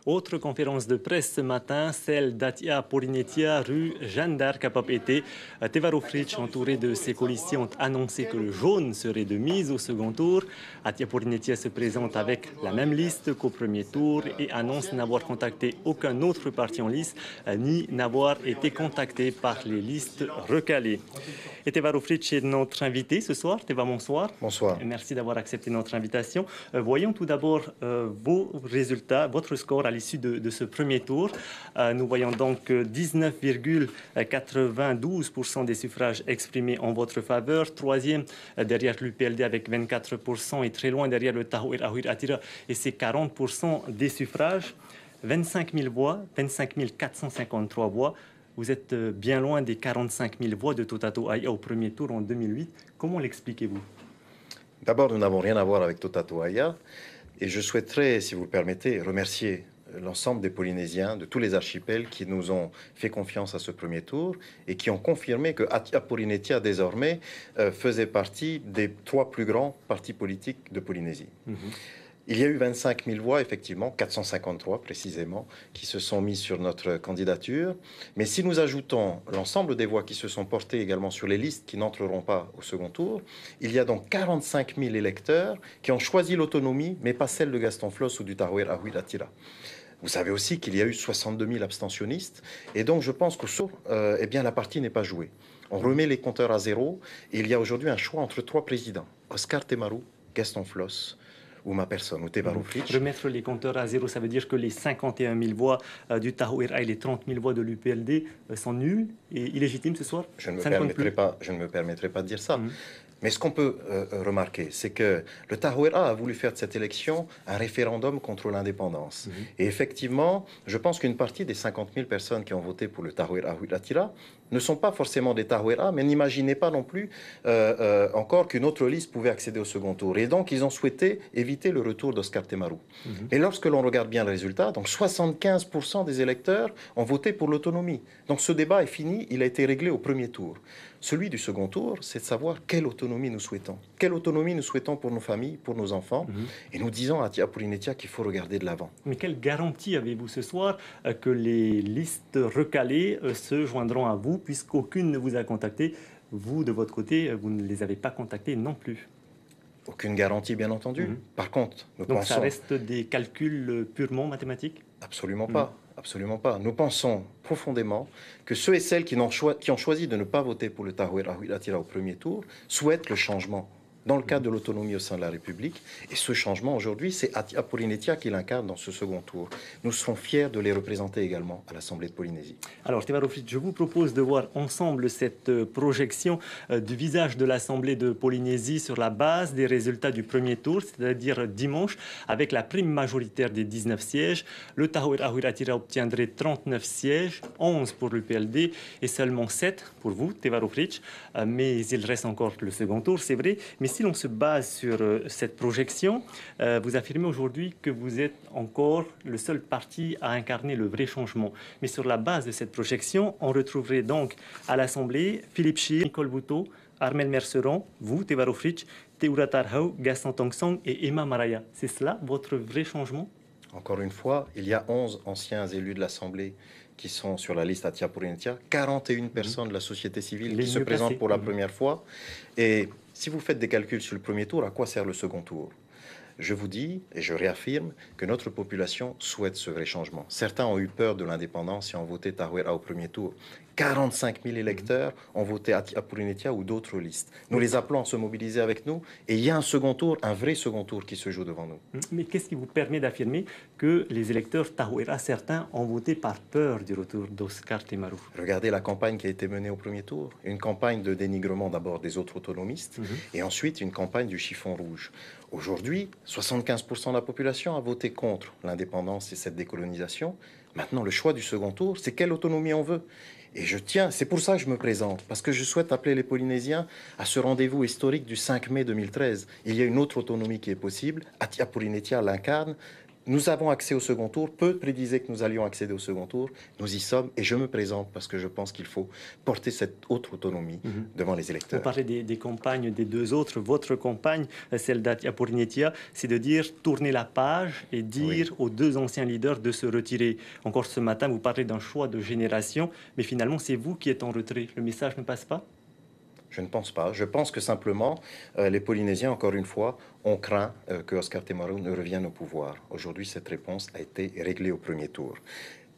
Autre conférence de presse ce matin, celle d'Atia Porinetia, rue Jeanne d'Arc à Papeete. Teva Rohfritsch, entouré de ses policiers, ont annoncé que le jaune serait de mise au second tour. Atia Porinetia se présente avec la même liste qu'au premier tour et annonce n'avoir contacté aucun autre parti en lice, ni n'avoir été contacté par les listes recalées. Et Teva Rohfritsch est notre invité ce soir. Teva, bonsoir. Bonsoir. Merci d'avoir accepté notre invitation. Voyons tout d'abord vos résultats, votre score à l'issue de ce premier tour. Nous voyons donc 19,92% des suffrages exprimés en votre faveur. Troisième derrière l'UPLD avec 24% et très loin derrière le Tahouir Ahouir Attira et ses 40% des suffrages. 25 000 voix, 25 453 voix. Vous êtes bien loin des 45 000 voix de Totato Aya au premier tour en 2008. Comment l'expliquez-vous? D'abord, nous n'avons rien à voir avec Totato Aya. Et je souhaiterais, si vous le permettez, remercier l'ensemble des Polynésiens, de tous les archipels qui nous ont fait confiance à ce premier tour et qui ont confirmé que Atia Porinetia, désormais, faisait partie des 3 plus grands partis politiques de Polynésie. Il y a eu 25 000 voix, effectivement, 453 précisément, qui se sont mises sur notre candidature. Mais si nous ajoutons l'ensemble des voix qui se sont portées également sur les listes qui n'entreront pas au second tour, il y a donc 45 000 électeurs qui ont choisi l'autonomie, mais pas celle de Gaston Floss ou du Tahouir Ahouir Attira. Vous savez aussi qu'il y a eu 62 000 abstentionnistes. Et donc, je pense qu'au saut, eh bien, la partie n'est pas jouée. On remet les compteurs à zéro. Et il y a aujourd'hui un choix entre 3 présidents. Oscar Temaru, Gaston Floss, ou ma personne, ou Teva Rohfritsch. Remettre les compteurs à zéro, ça veut dire que les 51 000 voix du Tahouir et les 30 000 voix de l'UPLD sont nulles et illégitimes ce soir? Je ne me permettrai pas de dire ça. Mais ce qu'on peut remarquer, c'est que le Tahouir a voulu faire de cette élection un référendum contre l'indépendance. Et effectivement, je pense qu'une partie des 50 000 personnes qui ont voté pour le Tahouir Ahouir Attira ne sont pas forcément des Tahouira, mais n'imaginaient pas non plus encore qu'une autre liste pouvait accéder au second tour. Et donc, ils ont souhaité éviter le retour d'Oscar Temaru. Et lorsque l'on regarde bien le résultat, donc 75% des électeurs ont voté pour l'autonomie. Donc, ce débat est fini, il a été réglé au premier tour. Celui du second tour, c'est de savoir quelle autonomie nous souhaitons. Quelle autonomie nous souhaitons pour nos familles, pour nos enfants. Et nous disons à Atia Porinetia qu'il faut regarder de l'avant. Mais quelle garantie avez-vous ce soir que les listes recalées se joindront à vous, puisqu'aucune ne vous a contacté? Vous, de votre côté, vous ne les avez pas contactés non plus. Aucune garantie, bien entendu. Par contre, nous pensons... Donc ça reste des calculs purement mathématiques? Absolument pas. Absolument pas. Nous pensons profondément que ceux et celles qui ont choisi de ne pas voter pour le Tahouir Ahouir Attira au premier tour souhaitent le changement dans le cadre de l'autonomie au sein de la République. Et ce changement, aujourd'hui, c'est Atia Porinetia qui l'incarne dans ce second tour. Nous serons fiers de les représenter également à l'Assemblée de Polynésie. Alors, Teva Rohfritsch, je vous propose de voir ensemble cette projection du visage de l'Assemblée de Polynésie sur la base des résultats du premier tour, c'est-à-dire dimanche, avec la prime majoritaire des 19 sièges. Le Tahouir Ahouir Attira obtiendrait 39 sièges, 11 pour l'UPLD et seulement 7 pour vous, Teva Rohfritsch. Mais il reste encore le second tour, c'est vrai. Mais si l'on se base sur cette projection, vous affirmez aujourd'hui que vous êtes encore le seul parti à incarner le vrai changement. Mais sur la base de cette projection, on retrouverait donc à l'Assemblée Philippe Chir, Nicole Bouteau, Armel Merceron, vous, Teva Rohfritsch, Teura Tarhau, Gaston Tongsong et Emma Maraya. C'est cela votre vrai changement? Encore une fois, il y a 11 anciens élus de l'Assemblée qui sont sur la liste Atia Porinetia, 41 personnes de la société civile qui se présentent pour la première fois. Et si vous faites des calculs sur le premier tour, à quoi sert le second tour? Je vous dis, et je réaffirme, que notre population souhaite ce vrai changement. Certains ont eu peur de l'indépendance et ont voté Tahouira au premier tour. 45 000 électeurs ont voté Atia Porinetia ou d'autres listes. Nous les appelons à se mobiliser avec nous. Et il y a un second tour, un vrai second tour qui se joue devant nous. Mais qu'est-ce qui vous permet d'affirmer que les électeurs Tahouira, certains, ont voté par peur du retour d'Oscar Temaru? Regardez la campagne qui a été menée au premier tour. Une campagne de dénigrement d'abord des autres autonomistes et ensuite une campagne du chiffon rouge. Aujourd'hui, 75% de la population a voté contre l'indépendance et cette décolonisation. Maintenant, le choix du second tour, c'est quelle autonomie on veut. Et je tiens, c'est pour ça que je me présente, parce que je souhaite appeler les Polynésiens à ce rendez-vous historique du 5 mai 2013. Il y a une autre autonomie qui est possible. Atia Porinetia l'incarne. nous avons accès au second tour. Peu prédisaient que nous allions accéder au second tour. Nous y sommes et je me présente parce que je pense qu'il faut porter cette autre autonomie devant les Vous électeurs. parlez des campagnes des deux autres. Votre campagne, celle d'Atia Porinetia, c'est de dire tourner la page et dire aux deux anciens leaders de se retirer. Encore ce matin, vous parlez d'un choix de génération, mais finalement, c'est vous qui êtes en retrait. Le message ne passe pas? Je ne pense pas. Je pense que simplement, les Polynésiens, encore une fois, ont craint que Oscar Temaru ne revienne au pouvoir. Aujourd'hui, cette réponse a été réglée au premier tour.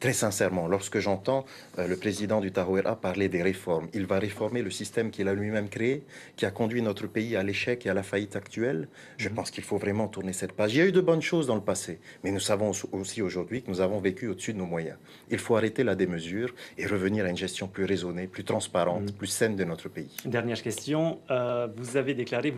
Très sincèrement, lorsque j'entends le président du Tahoeraa parler des réformes, il va réformer le système qu'il a lui-même créé, qui a conduit notre pays à l'échec et à la faillite actuelle. Je pense qu'il faut vraiment tourner cette page. Il y a eu de bonnes choses dans le passé, mais nous savons aussi aujourd'hui que nous avons vécu au-dessus de nos moyens. Il faut arrêter la démesure et revenir à une gestion plus raisonnée, plus transparente, plus saine de notre pays. Dernière question. Vous avez déclaré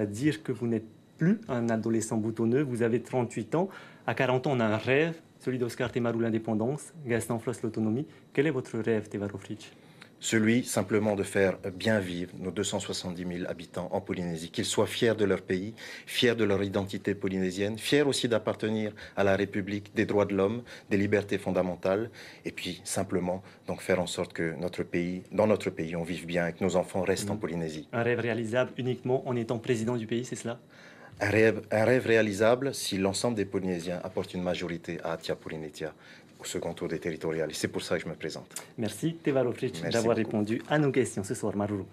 dire que vous n'êtes plus un adolescent boutonneux. Vous avez 38 ans. À 40 ans, on a un rêve, celui d'Oscar Temaru, l'indépendance, Gaston Floss, l'autonomie. Quel est votre rêve, Tevaro Fritsch? Celui simplement de faire bien vivre nos 270 000 habitants en Polynésie, qu'ils soient fiers de leur pays, fiers de leur identité polynésienne, fiers aussi d'appartenir à la République des droits de l'homme, des libertés fondamentales, et puis simplement donc faire en sorte que notre pays, dans notre pays, on vive bien et que nos enfants restent en Polynésie. Un rêve réalisable uniquement en étant président du pays, c'est cela? Un rêve réalisable si l'ensemble des Polynésiens apportent une majorité à Atia Porinetia au second tour des territoriales. Et c'est pour ça que je me présente. Merci, Tevaro Fritsch, Merci d'avoir beaucoup. répondu à nos questions ce soir, Maruru.